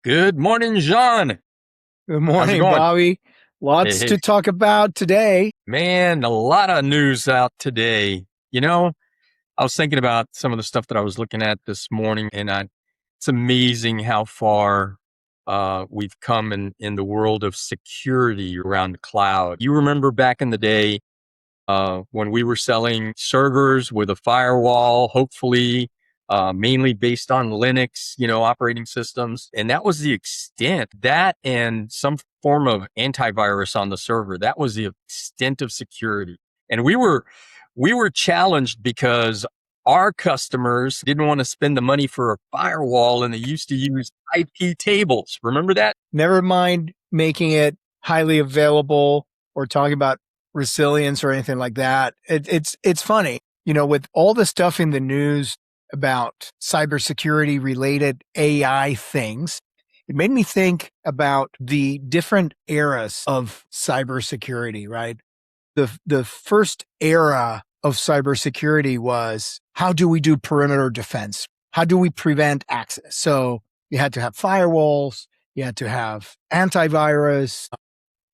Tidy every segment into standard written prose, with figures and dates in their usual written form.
Good morning, John. Good How's it morning, going? Bobby. Hey, Lots hey, to talk about today. man, a lot of news out today. I was thinking about some of the stuff that I was looking at this morning, and it's amazing how far we've come in the world of security around the cloud. You remember back in the day when we were selling servers with a firewall, hopefully mainly based on Linux, operating systems. And that was the extent, that and some form of antivirus on the server. That was the extent of security. And we were challenged because our customers didn't want to spend the money for a firewall and they used to use IP tables. Remember that? Never mind making it highly available or talking about resilience or anything like that. It's funny, with all the stuff in the news about cybersecurity related AI things. It made me think about the different eras of cybersecurity, right? The first era of cybersecurity was, how do we do perimeter defense? How do we prevent access? So you had to have firewalls, you had to have antivirus,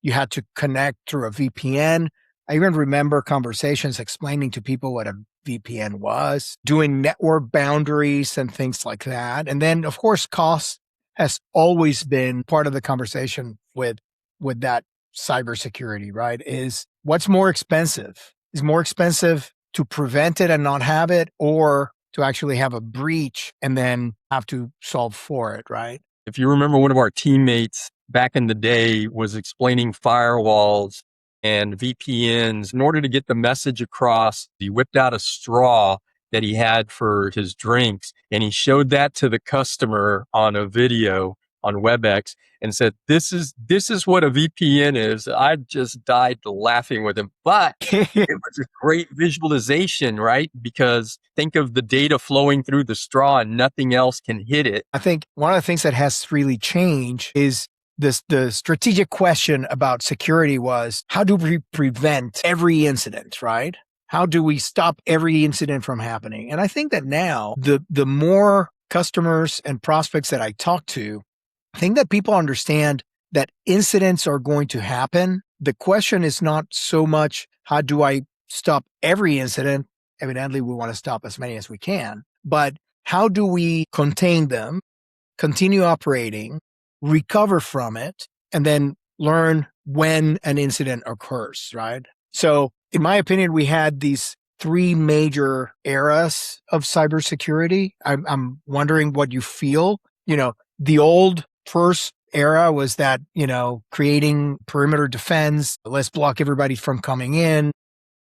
you had to connect through a VPN. I even remember conversations explaining to people what a VPN was, doing network boundaries and things like that. And then, of course, cost has always been part of the conversation with that cybersecurity, right? Is what's more expensive? Is more expensive to prevent it and not have it, or to actually have a breach and then have to solve for it, right? If you remember, one of our teammates back in the day was explaining firewalls and VPNs. In order to get the message across, he whipped out a straw that he had for his drinks and he showed that to the customer on a video on WebEx and said, this is what a VPN is. I just died laughing with him. But it was a great visualization, right? Because think of the data flowing through the straw and nothing else can hit it. I think one of the things that has really changed is the strategic question about security was, how do we prevent every incident, right? How do we stop every incident from happening? And I think that now the more customers and prospects that I talk to, I think that people understand that incidents are going to happen. The question is not so much, how do I stop every incident? Evidently, we want to stop as many as we can, but how do we contain them, continue operating, recover from it, and then learn when an incident occurs, right? So, in my opinion, we had these three major eras of cybersecurity. I'm wondering what you feel. The old first era was that, creating perimeter defense, let's block everybody from coming in.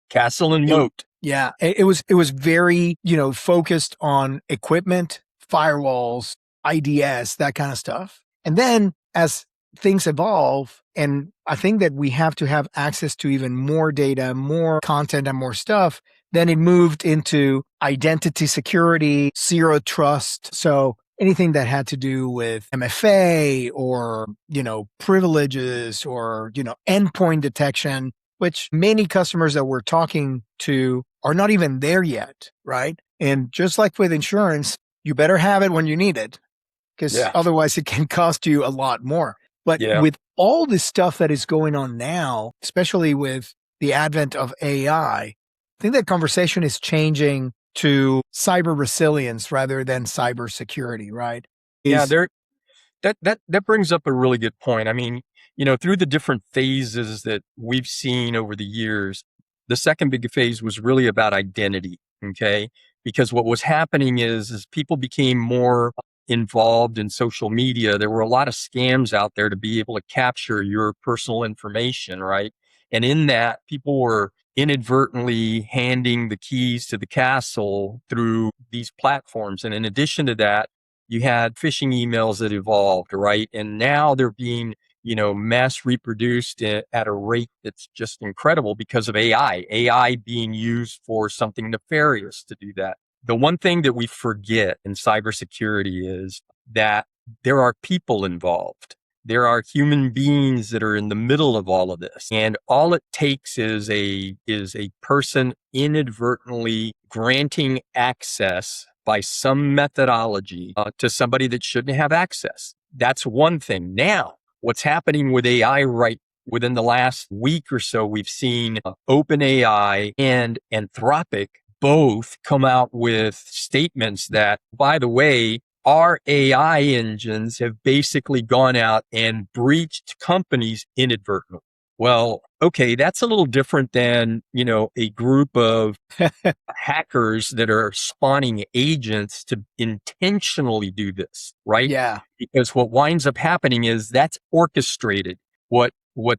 Castle and It- moat. yeah, it was very, focused on equipment, firewalls, IDS, that kind of stuff. And then as things evolve, and I think that we have to have access to even more data, more content, and more stuff, then it moved into identity security, zero trust. So anything that had to do with MFA or, privileges or, endpoint detection, which many customers that we're talking to are not even there yet, right? And just like with insurance, you better have it when you need it, because Yeah. otherwise it can cost you a lot more. But Yeah. with all this stuff that is going on now, especially with the advent of AI, I think that conversation is changing to cyber resilience rather than cyber security, right? Yeah. Is That brings up a really good point. I mean, through the different phases that we've seen over the years, the second big phase was really about identity. Okay. Because what was happening is people became more involved in social media. There were a lot of scams out there to be able to capture your personal information, right? And in that, people were inadvertently handing the keys to the castle through these platforms. And in addition to that, you had phishing emails that evolved, right? And now they're being, mass reproduced at a rate that's just incredible because of AI being used for something nefarious to do that. The one thing that we forget in cybersecurity is that there are people involved. There are human beings that are in the middle of all of this. And all it takes is a person inadvertently granting access by some methodology to somebody that shouldn't have access. that's one thing. Now, what's happening with AI right within the last week or so, we've seen OpenAI and Anthropic both come out with statements that, by the way, our AI engines have basically gone out and breached companies inadvertently. Well, okay, that's a little different than, a group of hackers that are spawning agents to intentionally do this, right? Yeah. Because what winds up happening is that's orchestrated. What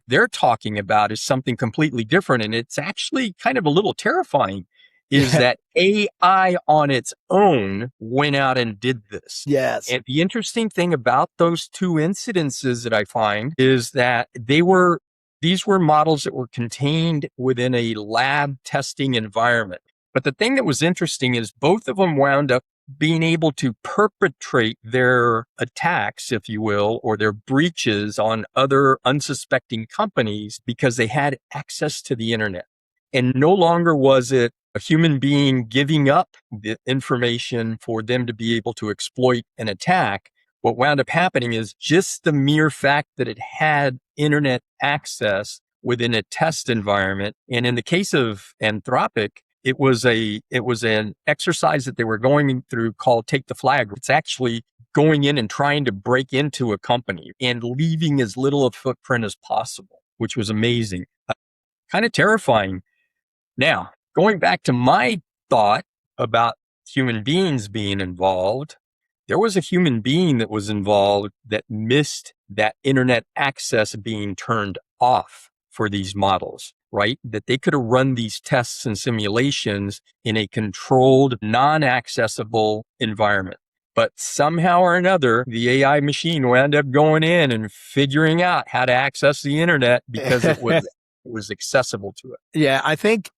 they're talking about is something completely different, and it's actually kind of a little terrifying. Is Yeah. that AI on its own went out and did this? Yes. And the interesting thing about those two incidences that I find is that these were models that were contained within a lab testing environment. But the thing that was interesting is both of them wound up being able to perpetrate their attacks, if you will, or their breaches on other unsuspecting companies because they had access to the internet. And no longer was it a human being giving up the information for them to be able to exploit an attack. What wound up happening is just the mere fact that it had internet access within a test environment. And in the case of Anthropic, it was an exercise that they were going through called Take the Flag. It's actually going in and trying to break into a company and leaving as little of a footprint as possible, which was amazing. Kind of terrifying. Now, going back to my thought about human beings being involved, there was a human being that was involved that missed that internet access being turned off for these models, right? That they could have run these tests and simulations in a controlled, non-accessible environment. But somehow or another, the AI machine wound up going in and figuring out how to access the internet because it was accessible to it. Yeah, I think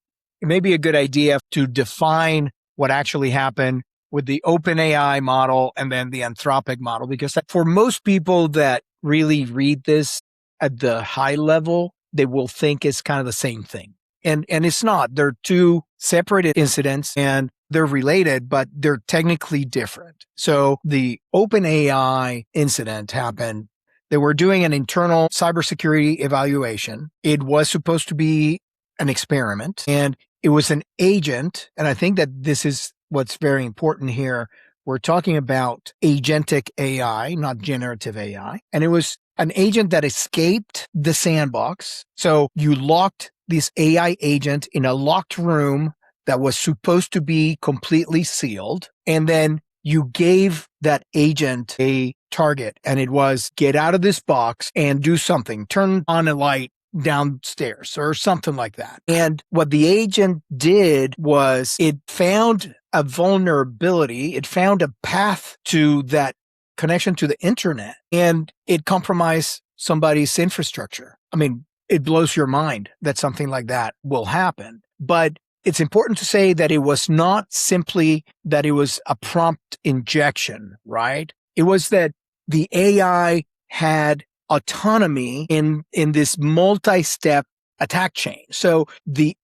it may be a good idea to define what actually happened with the OpenAI model and then the Anthropic model, because for most people that really read this at the high level, they will think it's kind of the same thing. And it's not. They're two separate incidents and they're related, but they're technically different. So the OpenAI incident happened. They were doing an internal cybersecurity evaluation. It was supposed to be an experiment, and it was an agent. And I think that this is what's very important here. We're talking about agentic AI, not generative AI. And it was an agent that escaped the sandbox. So you locked this AI agent in a locked room that was supposed to be completely sealed. And then you gave that agent a target, and it was get out of this box and do something, turn on a light downstairs or something like that. And what the agent did was it found a vulnerability. It found a path to that connection to the internet, and it compromised somebody's infrastructure. I mean, it blows your mind that something like that will happen. But it's important to say that it was not simply that it was a prompt injection, right? It was that the AI had autonomy in this multi-step attack chain. So the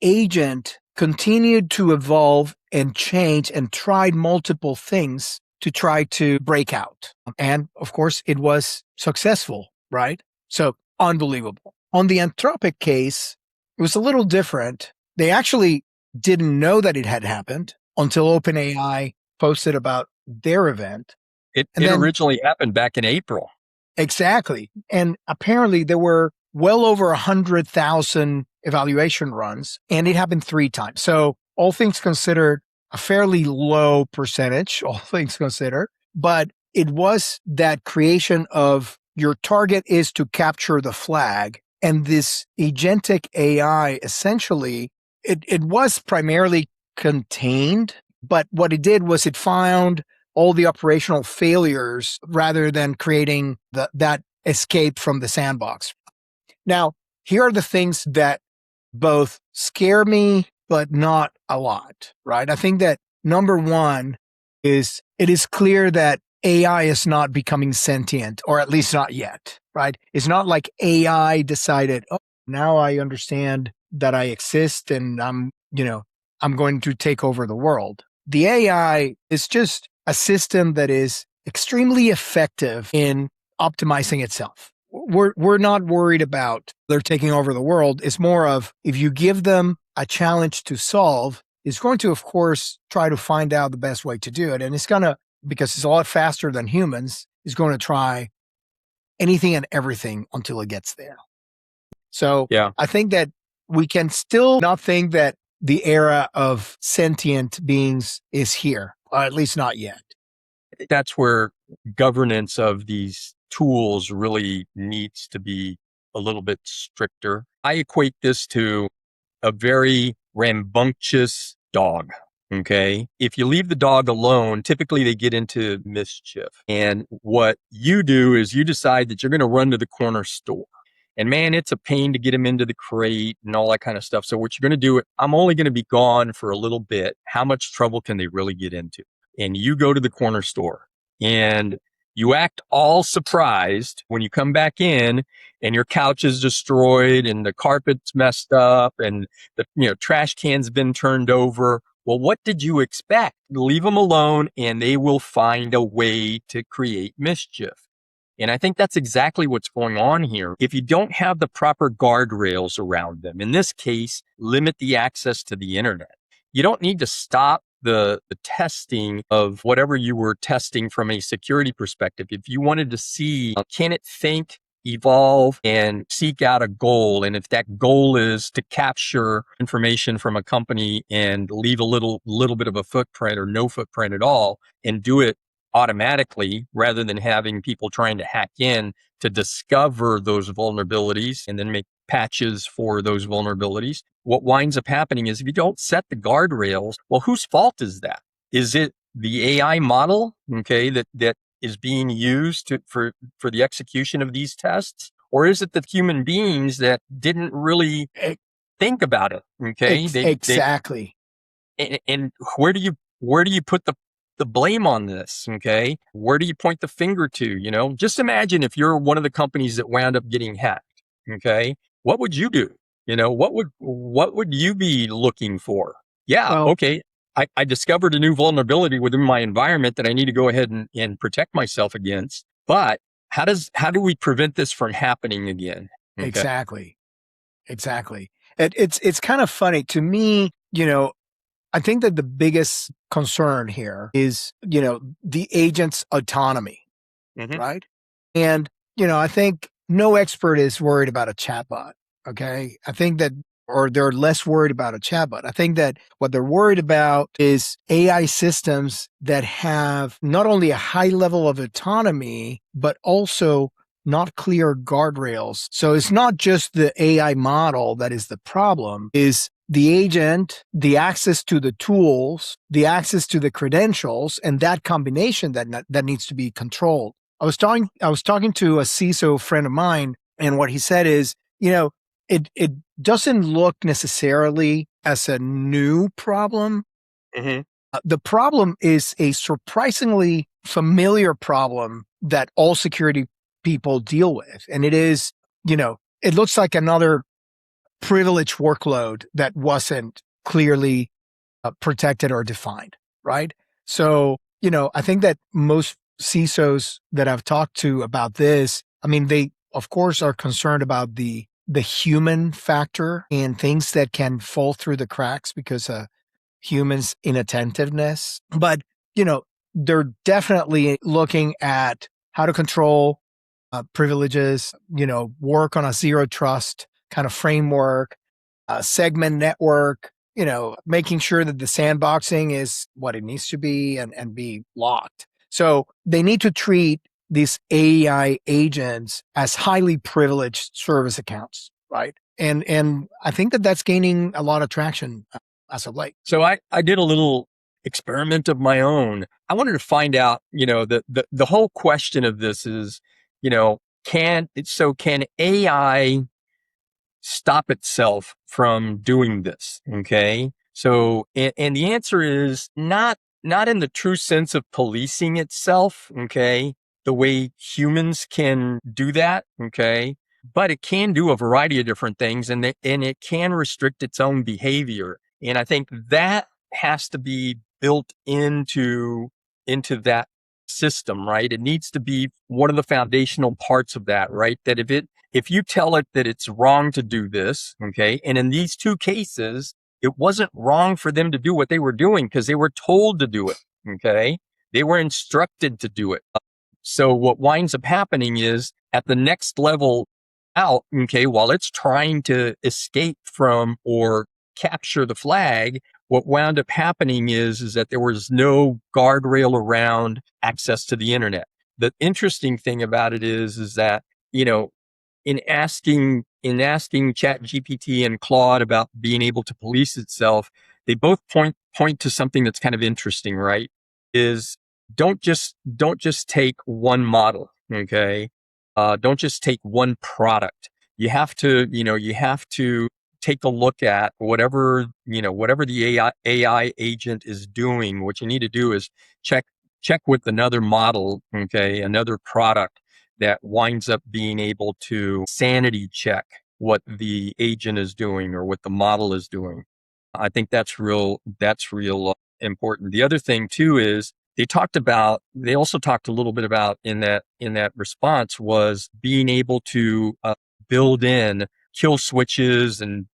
agent continued to evolve and change and tried multiple things to try to break out. And of course, it was successful, right? So unbelievable. On the Anthropic case, it was a little different. They actually didn't know that it had happened until OpenAI posted about their event. It originally happened back in April. Exactly. And apparently there were well over 100,000 evaluation runs, and it happened 3 times. So all things considered, a fairly low percentage, all things considered, but it was that creation of your target is to capture the flag. And this agentic AI, essentially, it was primarily contained, but what it did was it found all the operational failures rather than creating that escape from the sandbox. Now, here are the things that both scare me, but not a lot, right? I think that number one is it is clear that AI is not becoming sentient, or at least not yet, right? It's not like AI decided, oh, now I understand that I exist and I'm going to take over the world. The AI is just a system that is extremely effective in optimizing itself. We're not worried about they're taking over the world. It's more of if you give them a challenge to solve, it's going to, of course, try to find out the best way to do it. And it's going to, because it's a lot faster than humans, is going to try anything and everything until it gets there. So Yeah. I think that we can still not think that the era of sentient beings is here, or at least not yet. That's where governance of these tools really needs to be a little bit stricter. I equate this to a very rambunctious dog. Okay. If you leave the dog alone, typically they get into mischief. And what you do is you decide that you're going to run to the corner store. And man, it's a pain to get him into the crate and all that kind of stuff. So what you're going to do, I'm only going to be gone for a little bit. How much trouble can they really get into? And you go to the corner store and you act all surprised when you come back in and your couch is destroyed and the carpet's messed up and the trash can's been turned over. Well, what did you expect? Leave them alone and they will find a way to create mischief. And I think that's exactly what's going on here. If you don't have the proper guardrails around them, in this case, limit the access to the internet. You don't need to stop the testing of whatever you were testing from a security perspective. If you wanted to see, can it think, evolve, and seek out a goal? And if that goal is to capture information from a company and leave a little bit of a footprint or no footprint at all, and do it automatically rather than having people trying to hack in to discover those vulnerabilities and then make patches for those vulnerabilities. What winds up happening is if you don't set the guardrails, well, whose fault is that? Is it the AI model, okay, that is being used for the execution of these tests? Or is it the human beings that didn't really think about it, okay? Exactly. And where do you put the blame on this? Okay. Where do you point the finger to? Just imagine if you're one of the companies that wound up getting hacked. Okay. What would you do? What would you be looking for? Yeah. Well, Okay. I discovered a new vulnerability within my environment that I need to go ahead and protect myself against. But how do we prevent this from happening again? Okay. exactly. It's kind of funny to me, I think that the biggest concern here is, the agent's autonomy, Mhm. right? And, I think no expert is worried about a chatbot. Okay. I think that, or they're less worried about a chatbot. I think that what they're worried about is AI systems that have not only a high level of autonomy, but also not clear guardrails. So it's not just the AI model that is the problem, is the agent, the access to the tools, the access to the credentials, and that combination that needs to be controlled. I was talking to a CISO friend of mine, and what he said is, it doesn't look necessarily as a new problem. Mhm. The problem is a surprisingly familiar problem that all security people deal with. And it is, it looks like another privilege workload that wasn't clearly protected or defined, right? So, I think that most CISOs that I've talked to about this, I mean, they, of course, are concerned about the human factor and things that can fall through the cracks because of humans' inattentiveness. But, they're definitely looking at how to control privileges, work on a zero trust kind of framework, segment network, making sure that the sandboxing is what it needs to be and be locked. So they need to treat these AI agents as highly privileged service accounts, right? And I think that that's gaining a lot of traction as of late. So I did a little experiment of my own. I wanted to find out, the whole question of this is, can AI stop itself from doing this? Okay. So, and the answer is not in the true sense of policing itself. Okay. The way humans can do that. Okay. But it can do a variety of different things and it can restrict its own behavior. And I think that has to be built into that system, right? It needs to be one of the foundational parts of that, right? That if you tell it that it's wrong to do this, okay, and in these two cases, it wasn't wrong for them to do what they were doing because they were told to do it, okay? They were instructed to do it. So what winds up happening is at the next level out, okay, while it's trying to escape from or capture the flag, what wound up happening is that there was no guardrail around access to the internet. The interesting thing about it is that, you know, in asking ChatGPT and Claude about being able to police itself, they both point to something that's kind of interesting, right? Is don't just take one model, okay? Don't just take one product. You have to take a look at whatever the AI agent is doing. What you need to do is check with another model, okay, another product that winds up being able to sanity check what the agent is doing or what the model is doing. I think that's real important. The other thing too is they also talked a little bit about in that response was being able to build in kill switches and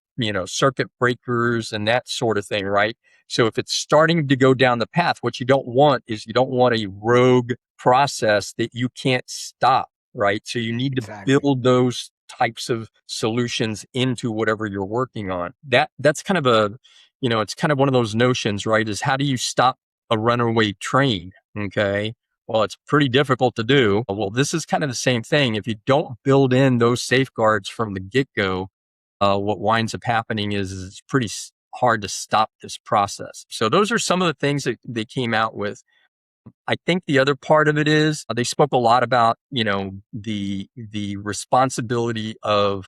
circuit breakers and that sort of thing, right? So if it's starting to go down the path, what you don't want is you don't want a rogue process that you can't stop, right? So you need to Exactly. build those types of solutions into whatever you're working on. That's kind of it's kind of one of those notions, right? Is how do you stop a runaway train? Okay. Well, it's pretty difficult to do. Well, this is kind of the same thing. If you don't build in those safeguards from the get-go, what winds up happening is it's pretty hard to stop this process. So those are some of the things that they came out with. I think the other part of it is they spoke a lot about, the responsibility of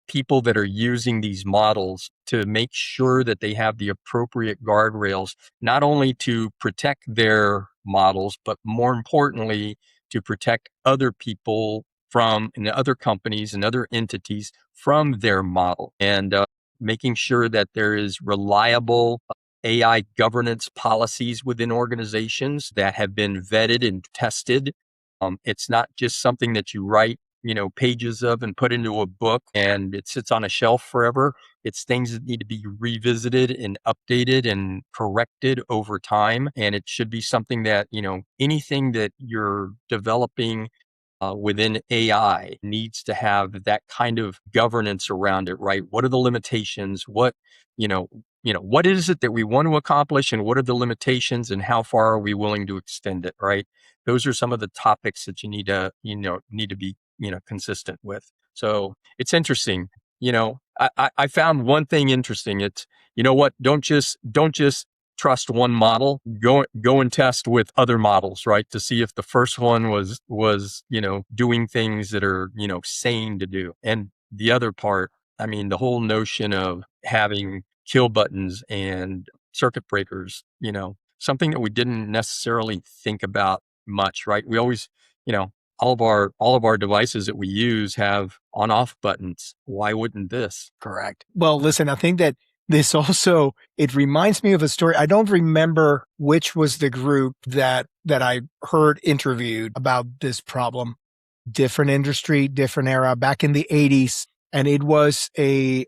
people that are using these models to make sure that they have the appropriate guardrails, not only to protect their models, but more importantly, to protect other people from and other companies and other entities from their model and making sure that there is reliable AI governance policies within organizations that have been vetted and tested. It's not just something that you write, pages of and put into a book and it sits on a shelf forever. It's things that need to be revisited and updated and corrected over time. And it should be something that, anything that you're developing within AI needs to have that kind of governance around it, right? What are the limitations? You know, what is it that we want to accomplish and what are the limitations and how far are we willing to extend it, right? Those are some of the topics that you need to be, consistent with. So it's interesting. I found one thing interesting. It's, what, don't just trust one model, go and test with other models, right? To see if the first one was doing things that are, sane to do. And the other part, I mean, the whole notion of having kill buttons and circuit breakers, something that we didn't necessarily think about much, right? We always, all of our devices that we use have on off buttons. Why wouldn't this? Correct. Well, listen, I think that this also, it reminds me of a story. I don't remember which was the group that I heard interviewed about this problem. Different industry, different era, back in the 80s. And it was a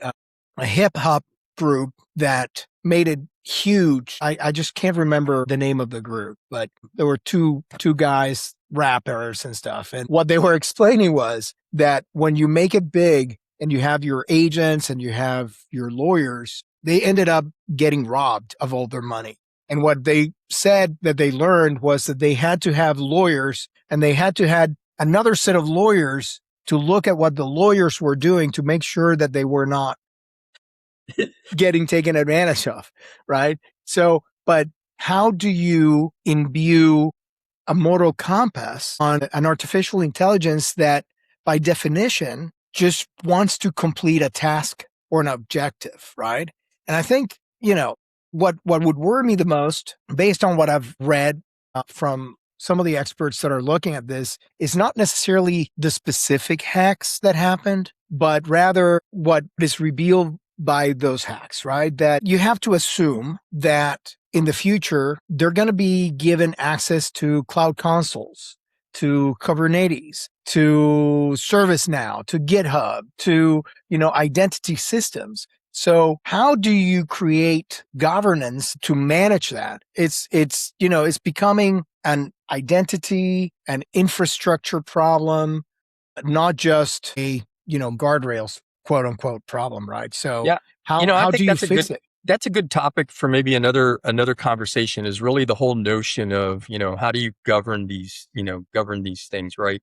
hip hop group that made it huge. I just can't remember the name of the group, but there were two guys, rappers and stuff. And what they were explaining was that when you make it big and you have your agents and you have your lawyers, they ended up getting robbed of all their money. And what they said that they learned was that they had to have lawyers and they had to have another set of lawyers to look at what the lawyers were doing to make sure that they were not getting taken advantage of, right? So, but how do you imbue a moral compass on an artificial intelligence that by definition just wants to complete a task or an objective, right? And I think, what would worry me the most based on what I've read from some of the experts that are looking at this is not necessarily the specific hacks that happened, but rather what is revealed by those hacks, right? That you have to assume that in the future, they're going to be given access to cloud consoles, to Kubernetes, to ServiceNow, to GitHub, to, identity systems. So how do you create governance to manage that? It's becoming an identity, an infrastructure problem, not just a, guardrails, quote unquote problem, right? So Yeah. I how think do you fix it? that's a good topic for maybe another conversation, is really the whole notion of, how do you govern these things, right?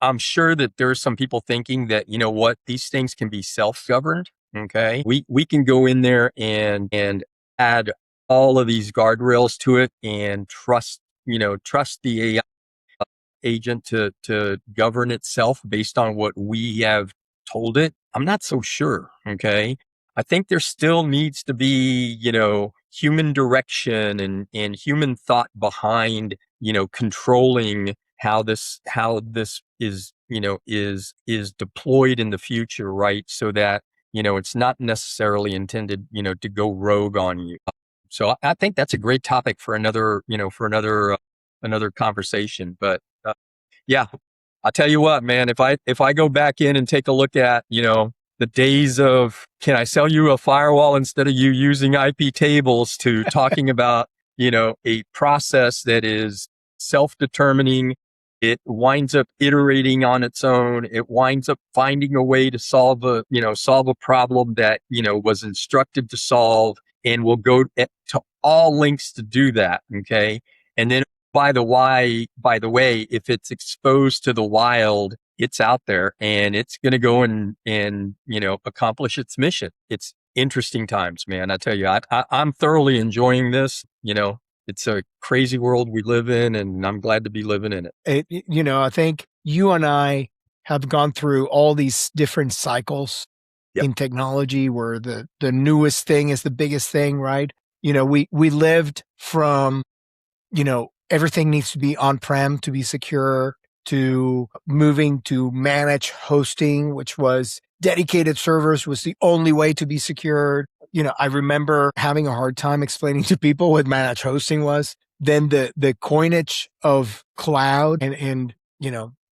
I'm sure that there are some people thinking that, what, these things can be self-governed. Okay. We can go in there and add all of these guardrails to it and trust the AI agent to govern itself based on what we have told it. I'm not so sure. Okay. I think there still needs to be, human direction and human thought behind, controlling how this is deployed in the future, right? So that, it's not necessarily intended, to go rogue on you. So I think that's a great topic for another conversation. But yeah, I'll tell you what, man, if I go back in and take a look at, the days of, can I sell you a firewall instead of you using IP tables, to talking about, a process that is self-determining. It winds up iterating on its own. It winds up finding a way to solve a problem that, was instructed to solve, and will go to all lengths to do that. Okay. And then, by the way, if it's exposed to the wild, it's out there and it's going to go and accomplish its mission. It's interesting times, man. I tell you, I'm thoroughly enjoying this. It's a crazy world we live in, and I'm glad to be living in it. I think you and I have gone through all these different cycles Yep. in technology where the newest thing is the biggest thing, right? We lived from, everything needs to be on-prem to be secure, to moving to managed hosting, which was dedicated servers was the only way to be secured. I remember having a hard time explaining to people what managed hosting was. Then the coinage of cloud and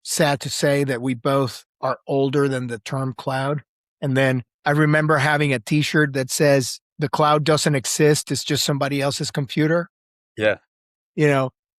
sad to say that we both are older than the term cloud. And then I remember having a t-shirt that says the cloud doesn't exist, it's just somebody else's computer. Yeah.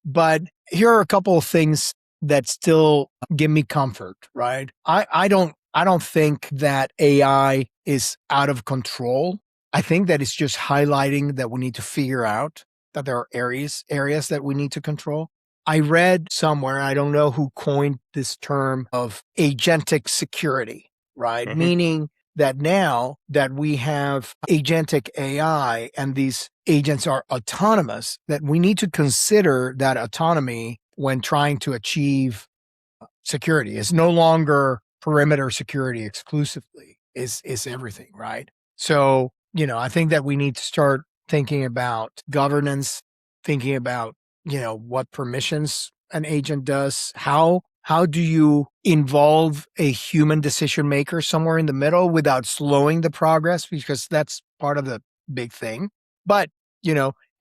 But here are a couple of things that still give me comfort, right? I don't think that AI is out of control. I think that it's just highlighting that we need to figure out that there are areas that we need to control. I read somewhere, I don't know who coined this term of agentic security, right? Mm-hmm. Meaning that now that we have agentic AI and these agents are autonomous, that we need to consider that autonomy when trying to achieve security. It's no longer perimeter security exclusively, is everything, right? So, I think that we need to start thinking about governance, thinking about, what permissions an agent does, how do you involve a human decision maker somewhere in the middle without slowing the progress? Because that's part of the big thing. But,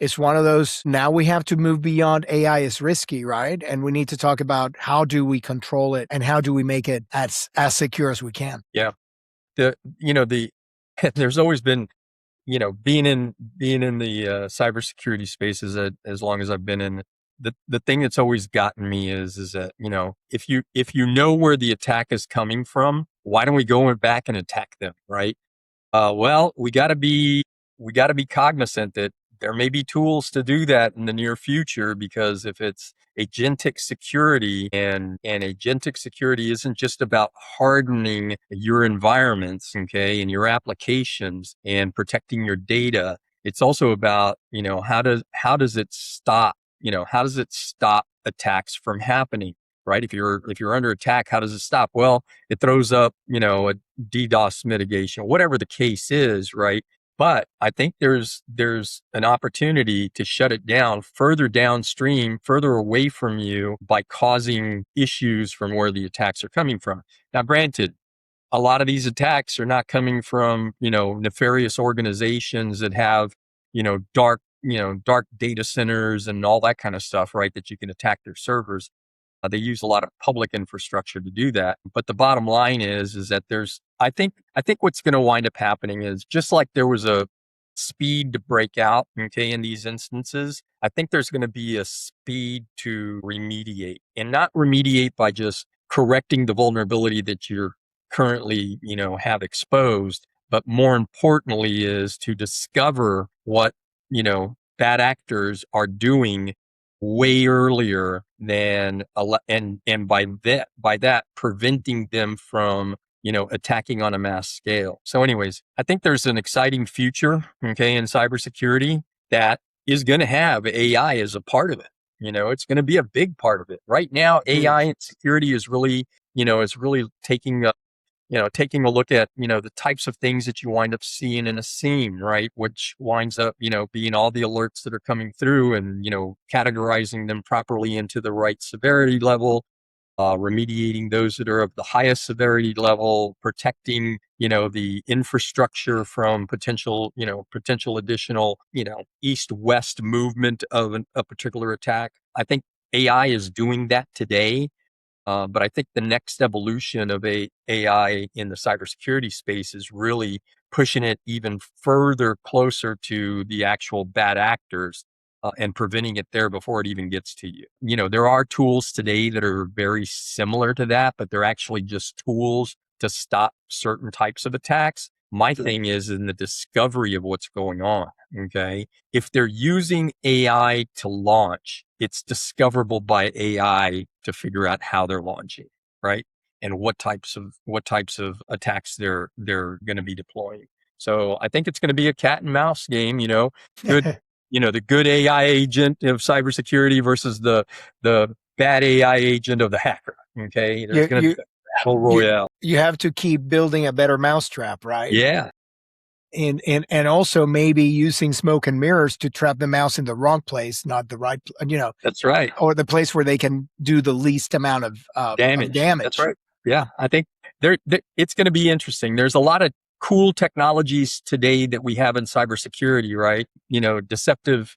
it's one of those, now we have to move beyond AI is risky, right? And we need to talk about how do we control it and how do we make it as secure as we can. Yeah. The there's always been, being in the cybersecurity space as long as I've been in, the thing that's always gotten me is that, if you know where the attack is coming from, why don't we go back and attack them, right? Well, we got to be cognizant that there may be tools to do that in the near future, because if it's agentic security, and agentic security isn't just about hardening your environments, okay, and your applications and protecting your data. It's also about, how does it stop, attacks from happening, right? If you're under attack, how does it stop? Well, it throws up, a DDoS mitigation, whatever the case is, right? But I think there's an opportunity to shut it down further downstream, further away from you, by causing issues from where the attacks are coming from. Now, granted, a lot of these attacks are not coming from, nefarious organizations that have, dark dark data centers and all that kind of stuff, right? That you can attack their servers. They use a lot of public infrastructure to do that. But the bottom line is that I think what's going to wind up happening is just like there was a speed to break out, okay, in these instances, I think there's going to be a speed to remediate, and not remediate by just correcting the vulnerability that you're currently, have exposed, but more importantly is to discover what, bad actors are doing way earlier than and by that preventing them from attacking on a mass scale. So anyways, I think there's an exciting future, okay, in cybersecurity that is going to have AI as a part of it. It's going to be a big part of it. Right now, AI Huge. and security is really taking a look at, the types of things that you wind up seeing in a scene, right? Which winds up, being all the alerts that are coming through and, categorizing them properly into the right severity level, remediating those that are of the highest severity level, protecting, the infrastructure from potential additional, east-west movement of a particular attack. I think AI is doing that today. But I think the next evolution of AI in the cybersecurity space is really pushing it even further closer to the actual bad actors, and preventing it there before it even gets to you. There are tools today that are very similar to that, but they're actually just tools to stop certain types of attacks. My thing is in the discovery of what's going on. Okay. If they're using AI to launch, it's discoverable by AI to figure out how they're launching, right? And what types of attacks they're going to be deploying. So I think it's going to be a cat and mouse game, good, the good AI agent of cybersecurity versus the bad AI agent of the hacker. Okay. There's you going to be you a battle you royale. you have to keep building a better mousetrap, right? Yeah, And also maybe using smoke and mirrors to trap the mouse in the wrong place, not the right, that's right. or the place where they can do the least amount of Damage. That's damage. right. Yeah, I think it's going to be interesting. There's a lot of cool technologies today that we have in cybersecurity, right? Deceptive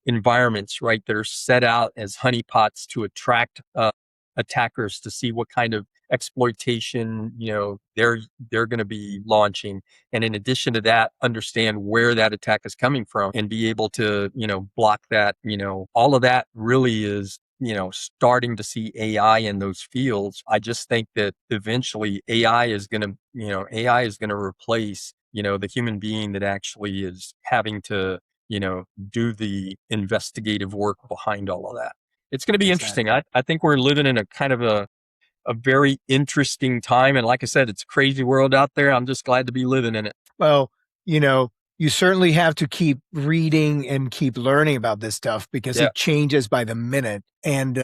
environments, right? That are set out as honeypots to attract attackers to see what kind of exploitation, they're going to be launching. And in addition to that, understand where that attack is coming from and be able to, block that. All of that really is, starting to see AI in those fields. I just think that eventually AI is going to replace, the human being that actually is having to, do the investigative work behind all of that. It's going to be interesting. Exactly. I think we're living in a kind of a very interesting time. And like I said, it's a crazy world out there. I'm just glad to be living in it. Well, you know, you certainly have to keep reading and keep learning about this stuff because Yeah. it changes by the minute. And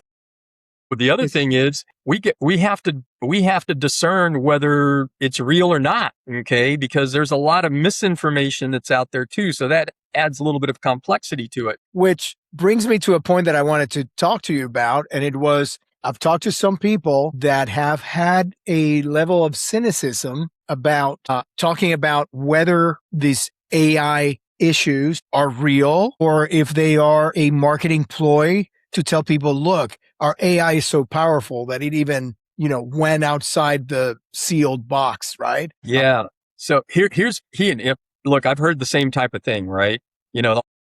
But the other it's thing is we have to discern whether it's real or not. Okay. Because there's a lot of misinformation that's out there too. So that adds a little bit of complexity to it. which brings me to a point that I wanted to talk to you about. And it was I've talked to some people that have had a level of cynicism about talking about whether these AI issues are real or if they are a marketing ploy to tell people, look, our AI is so powerful that it even, went outside the sealed box, right? Yeah. So here's he and if look, I've heard the same type of thing, right?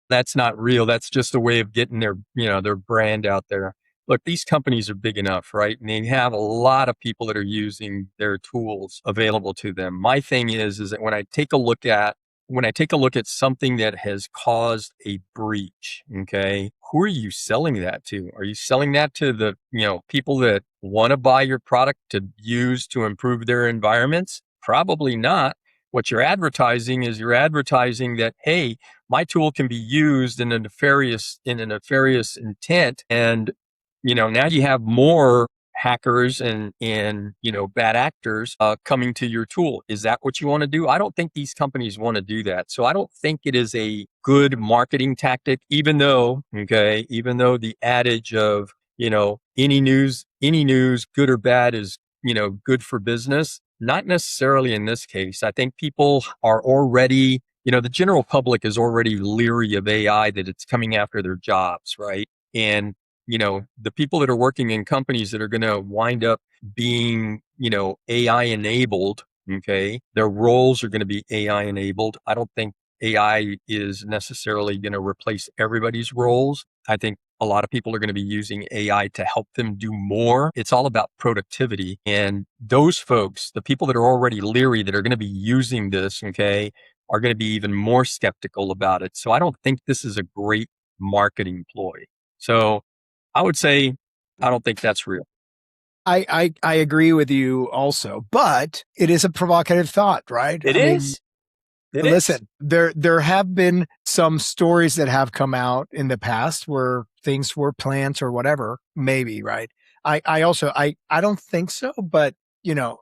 That's not real. That's just a way of getting their brand out there. Look, these companies are big enough, right? And they have a lot of people that are using their tools available to them. My thing is that when I take a look at something that has caused a breach, okay, who are you selling that to? Are you selling that to the, people that want to buy your product to use to improve their environments? Probably not. What you're advertising that, hey, my tool can be used in a nefarious intent. And, now you have more hackers and bad actors coming to your tool. Is that what you want to do? I don't think these companies want to do that. So I don't think it is a good marketing tactic, even though the adage of, any news, good or bad, is, good for business. Not necessarily in this case. I think people are already, the general public is already leery of AI, that it's coming after their jobs, right? And, the people that are working in companies that are going to wind up being, AI enabled, okay, their roles are going to be AI enabled. I don't think AI is necessarily going to replace everybody's roles. I think a lot of people are going to be using AI to help them do more. It's all about productivity. And those folks, the people that are already leery that are going to be using this, okay, are going to be even more skeptical about it. So I don't think this is a great marketing ploy. So I would say I don't think that's real. I agree with you also, but it is a provocative thought, right? It I mean, is. It is. listen, there have been some stories that have come out in the past where things were plants or whatever, maybe, right? I also I don't think so, but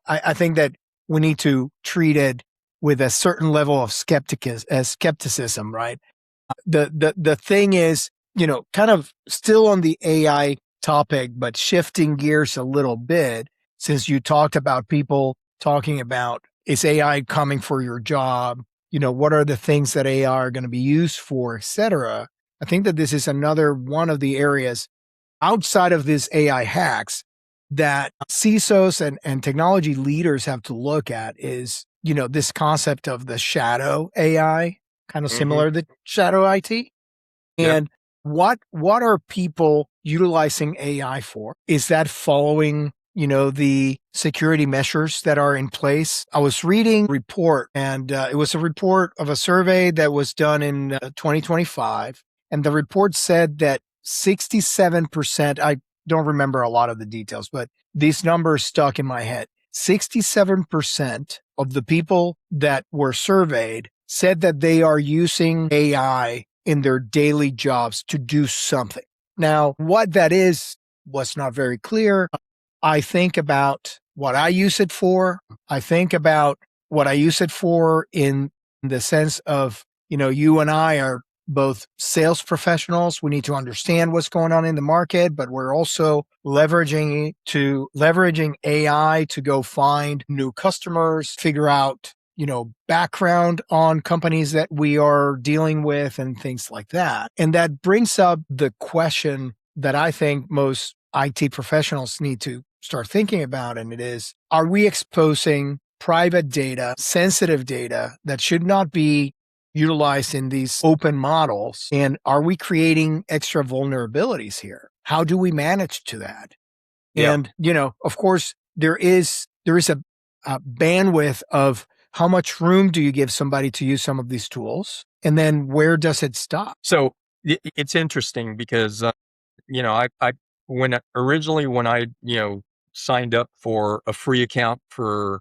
I think that we need to treat it with a certain level of skepticism, right? The thing is, kind of still on the AI topic, but shifting gears a little bit, since you talked about people talking about, is AI coming for your job? What are the things that AI are going to be used for, et cetera? I think that this is another one of the areas outside of these AI hacks that CISOs and technology leaders have to look at is, this concept of the shadow AI, kind of Hmm. similar to shadow IT. Yep. And what are people utilizing AI for? Is that following, the security measures that are in place? I was reading a report, and it was a report of a survey that was done in 2025, and the report said that 67%, I don't remember a lot of the details, but these numbers stuck in my head. 67% of the people that were surveyed said that they are using AI in their daily jobs to do something. Now, what that is was not very clear. I think about what I use it for. I think about what I use it for in the sense of, you and I are both sales professionals. We need to understand what's going on in the market, but we're also leveraging AI to go find new customers, figure out, background on companies that we are dealing with and things like that. And that brings up the question that I think most IT professionals need to start thinking about. And it is, are we exposing private data, sensitive data that should not be utilized in these open models? And are we creating extra vulnerabilities here? How do we manage to that? Yeah. And, of course, there is a bandwidth of how much room do you give somebody to use some of these tools? And then where does it stop? So it's interesting because I when I signed up for a free account for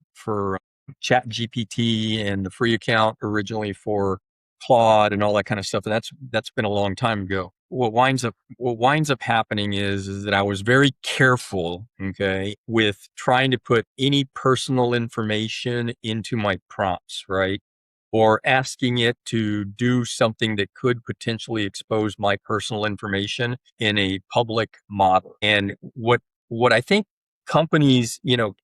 Chat GPT, and the free account originally for Claude and all that kind of stuff, and that's been a long time ago. What winds up happening is that I was very careful, okay, with trying to put any personal information into my prompts, right? Or asking it to do something that could potentially expose my personal information in a public model. And what I think companies,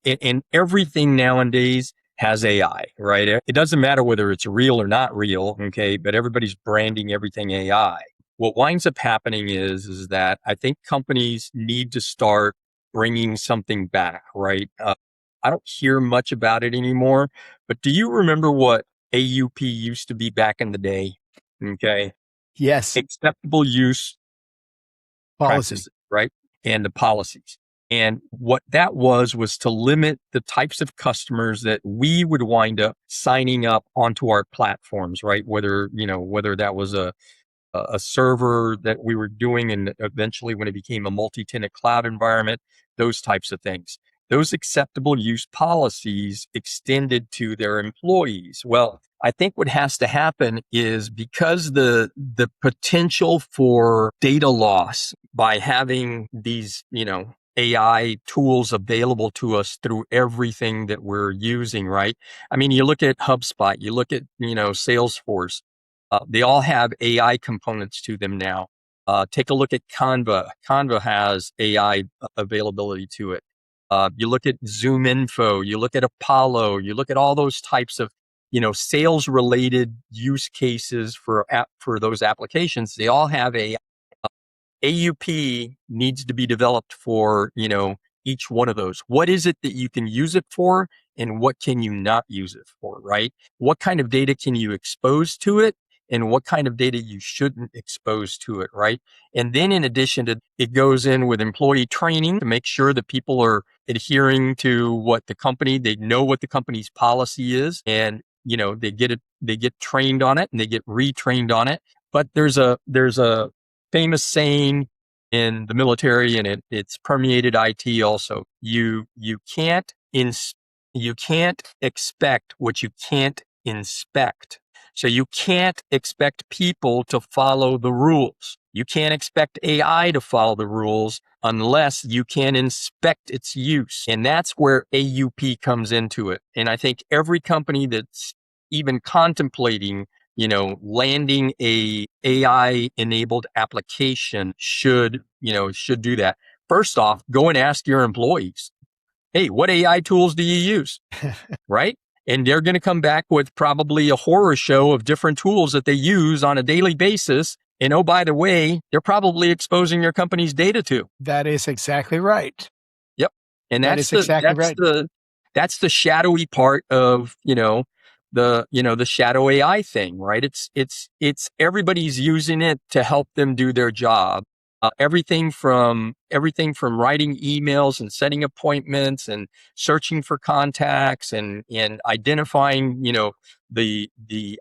and everything nowadays has AI, right? It doesn't matter whether it's real or not real, okay, but everybody's branding everything AI. What winds up happening is that I think companies need to start bringing something back, right? I don't hear much about it anymore, but do you remember what AUP used to be back in the day? Okay. Yes, Acceptable use policy. practices, right? And the policies. And what that was to limit the types of customers that we would wind up signing up onto our platforms, right? Whether that was a server that we were doing, and eventually when it became a multi-tenant cloud environment, those types of things. Those acceptable use policies extended to their employees. Well, I think what has to happen is, because the potential for data loss by having these, AI tools available to us through everything that we're using, right? I mean, you look at HubSpot, you look at, Salesforce, they all have AI components to them now. Take a look at Canva. Canva has AI availability to it. You look at Zoom Info, you look at Apollo, you look at all those types of sales related use cases for those applications, they all have a AUP needs to be developed for, each one of those. What is it that you can use it for and what can you not use it for, right? What kind of data can you expose to it and what kind of data you shouldn't expose to it, right? And then in addition to it goes in with employee training to make sure that people are adhering to they know what the company's policy is, and they get trained on it and they get retrained on it. But there's a famous saying in the military, and it's permeated IT also. You can't expect what you can't inspect. So you can't expect people to follow the rules. You can't expect AI to follow the rules unless you can inspect its use. And that's where AUP comes into it. And I think every company that's even contemplating landing a AI enabled application should do that. First off, go and ask your employees, hey, what AI tools do you use? Right? And they're going to come back with probably a horror show of different tools that they use on a daily basis. And oh, by the way, they're probably exposing your company's data to. That is exactly right. Yep. And That is exactly right. That's the shadowy part of, the shadow AI thing, right? It's everybody's using it to help them do their job. Everything from writing emails and setting appointments and searching for contacts and identifying, the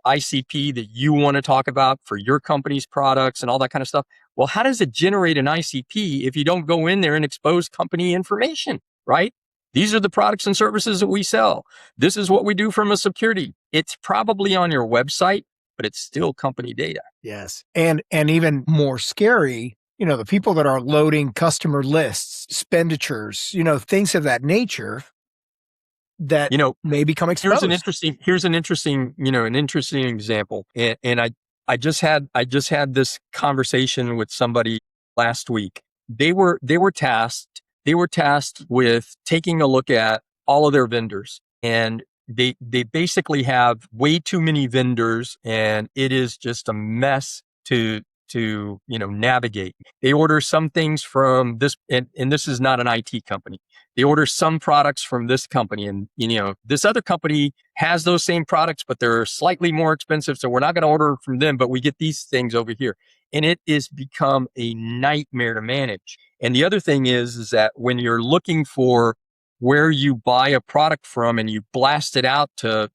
ICP that you want to talk about for your company's products and all that kind of stuff. Well, how does it generate an ICP if you don't go in there and expose company information, right? These are the products and services that we sell. This is what we do from a security. It's probably on your website, but it's still company data. Yes. And even more scary, the people that are loading customer lists, expenditures, things of that nature that may become exposed. Here's an interesting example. And I just had this conversation with somebody last week. They were tasked with taking a look at all of their vendors, and they basically have way too many vendors, and it is just a mess to navigate. They order some things from this, and this is not an IT company. They order some products from this company, and this other company has those same products, but they're slightly more expensive, so we're not going to order from them, but we get these things over here. And it has become a nightmare to manage. And the other thing is that when you're looking for where you buy a product from and you blast it out to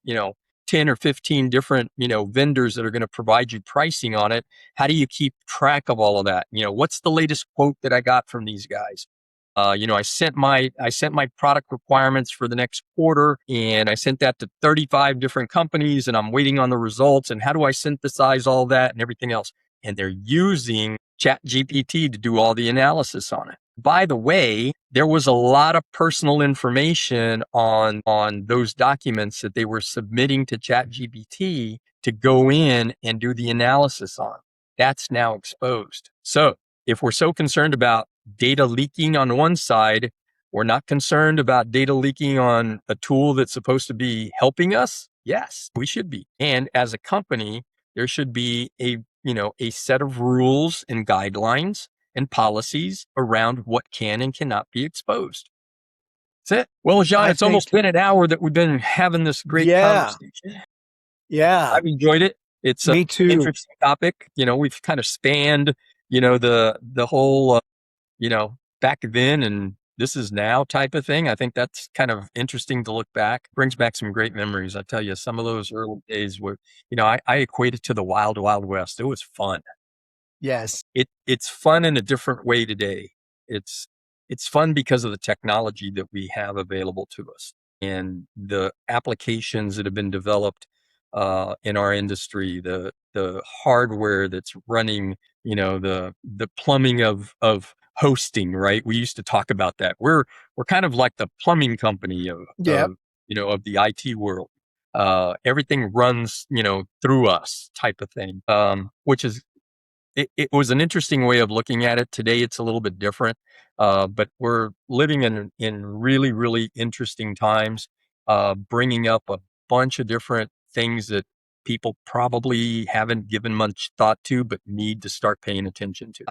10 or 15 different vendors that are going to provide you pricing on it, how do you keep track of all of that? What's the latest quote that I got from these guys? I sent my product requirements for the next quarter, and I sent that to 35 different companies, and I'm waiting on the results. And how do I synthesize all that and everything else? And they're using ChatGPT to do all the analysis on it. By the way, there was a lot of personal information on those documents that they were submitting to ChatGPT to go in and do the analysis on. That's now exposed. So if we're so concerned about data leaking on one side, we're not concerned about data leaking on a tool that's supposed to be helping us. Yes, we should be. And as a company, there should be a set of rules and guidelines and policies around what can and cannot be exposed. That's it. Well, John, it's almost been an hour that we've been having this great conversation. Yeah. I've enjoyed it. It's Me too. An interesting topic. We've kind of spanned, the whole, back then and this is now type of thing. I think that's kind of interesting to look back. Brings back some great memories. I tell you, some of those early days were, I equate it to the wild, wild west. It was fun. Yes. It's fun in a different way today. It's fun because of the technology that we have available to us and the applications that have been developed in our industry, the hardware that's running, the plumbing of hosting, right? We used to talk about that. We're kind of like the plumbing company of the IT world. Everything runs, through us type of thing, which is, it was an interesting way of looking at it. Today, it's a little bit different, but we're living in really, really interesting times, bringing up a bunch of different things that people probably haven't given much thought to, but need to start paying attention to.